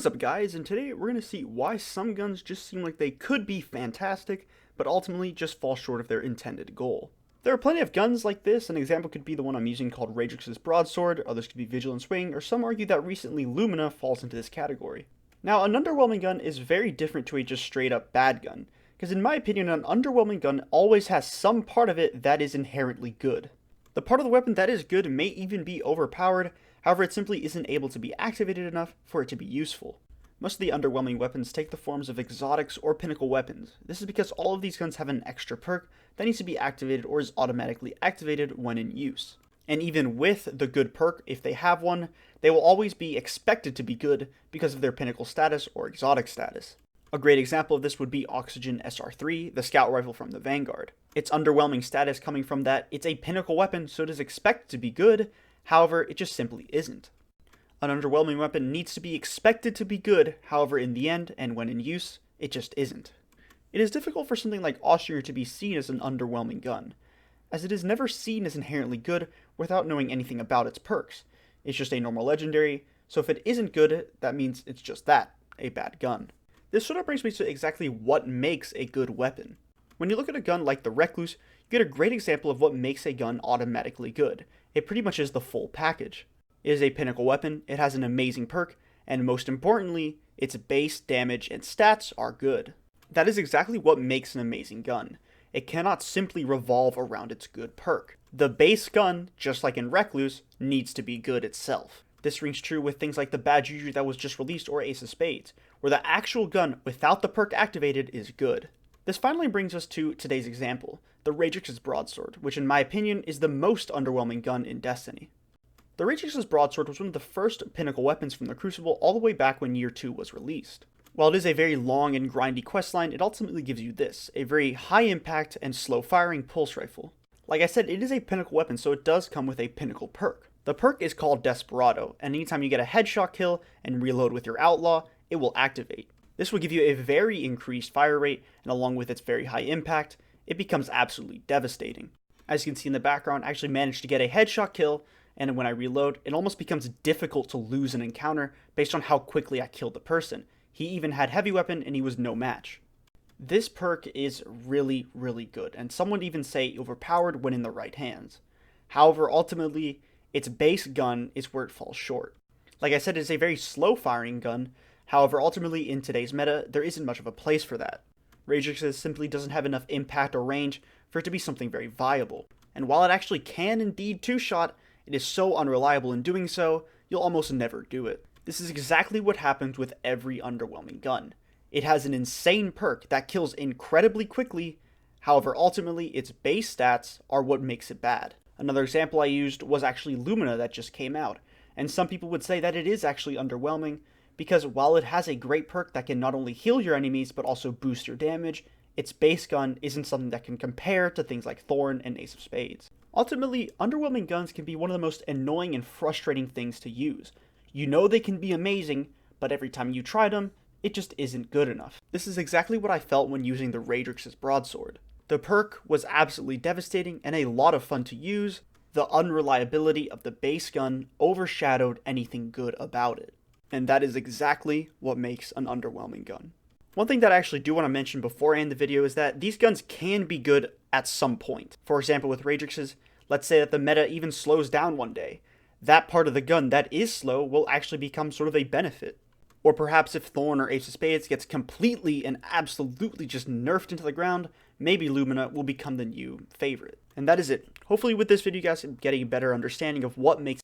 What's up guys, and today we're going to see why some guns just seem like they could be fantastic, but ultimately just fall short of their intended goal. There are plenty of guns like this. An example could be the one I'm using called Radrix's Broadsword, others could be Vigilant Wing, or some argue that recently Lumina falls into this category. Now, an underwhelming gun is very different to a just straight up bad gun, because in my opinion an underwhelming gun always has some part of it that is inherently good. The part of the weapon that is good may even be overpowered, however it simply isn't able to be activated enough for it to be useful. Most of the underwhelming weapons take the forms of exotics or pinnacle weapons. This is because all of these guns have an extra perk that needs to be activated or is automatically activated when in use. And even with the good perk, if they have one, they will always be expected to be good because of their pinnacle status or exotic status. A great example of this would be Oxygen SR3, the scout rifle from the Vanguard. Its underwhelming status coming from that it's a pinnacle weapon, so it is expected to be good, however it just simply isn't. An underwhelming weapon needs to be expected to be good, however in the end, and when in use, it just isn't. It is difficult for something like Austringer to be seen as an underwhelming gun, as it is never seen as inherently good without knowing anything about its perks. It's just a normal legendary, so if it isn't good, that means it's just that, a bad gun. This sort of brings me to exactly what makes a good weapon. When you look at a gun like the Recluse, you get a great example of what makes a gun automatically good. It pretty much is the full package. It is a pinnacle weapon, it has an amazing perk, and most importantly, its base damage and stats are good. That is exactly what makes an amazing gun. It cannot simply revolve around its good perk. The base gun, just like in Recluse, needs to be good itself. This rings true with things like the Bad Juju that was just released or Ace of Spades, where the actual gun without the perk activated is good. This finally brings us to today's example, the Radrix's Broadsword, which in my opinion is the most underwhelming gun in Destiny. The Radrix's Broadsword was one of the first pinnacle weapons from the Crucible all the way back when Year 2 was released. While it is a very long and grindy questline, it ultimately gives you this, a very high impact and slow firing pulse rifle. Like I said, it is a pinnacle weapon, so it does come with a pinnacle perk. The perk is called Desperado, and anytime you get a headshot kill and reload with your Outlaw, it will activate. This will give you a very increased fire rate, and along with its very high impact, it becomes absolutely devastating. As you can see in the background, I actually managed to get a headshot kill, and when I reload, it almost becomes difficult to lose an encounter based on how quickly I killed the person. He even had heavy weapon, and he was no match. This perk is really, really good, and some would even say overpowered when in the right hands. However, ultimately, its base gun is where it falls short. Like I said, it is a very slow firing gun, however, ultimately in today's meta, there isn't much of a place for that. Radrix's simply doesn't have enough impact or range for it to be something very viable. And while it actually can indeed two-shot, it is so unreliable in doing so, you'll almost never do it. This is exactly what happens with every underwhelming gun. It has an insane perk that kills incredibly quickly, however ultimately its base stats are what makes it bad. Another example I used was actually Lumina that just came out, and some people would say that it is actually underwhelming, because while it has a great perk that can not only heal your enemies but also boost your damage, its base gun isn't something that can compare to things like Thorn and Ace of Spades. Ultimately, underwhelming guns can be one of the most annoying and frustrating things to use. You know they can be amazing, but every time you try them, it just isn't good enough. This is exactly what I felt when using the Radrix's Broadsword. The perk was absolutely devastating and a lot of fun to use. The unreliability of the base gun overshadowed anything good about it. And that is exactly what makes an underwhelming gun. One thing that I actually do want to mention before I end the video is that these guns can be good at some point. For example, with Radrix's, let's say that the meta even slows down one day. That part of the gun that is slow will actually become sort of a benefit. Or perhaps if Thorn or Ace of Spades gets completely and absolutely just nerfed into the ground, maybe Lumina will become the new favorite. And that is it. Hopefully with this video you guys are getting a better understanding of what makes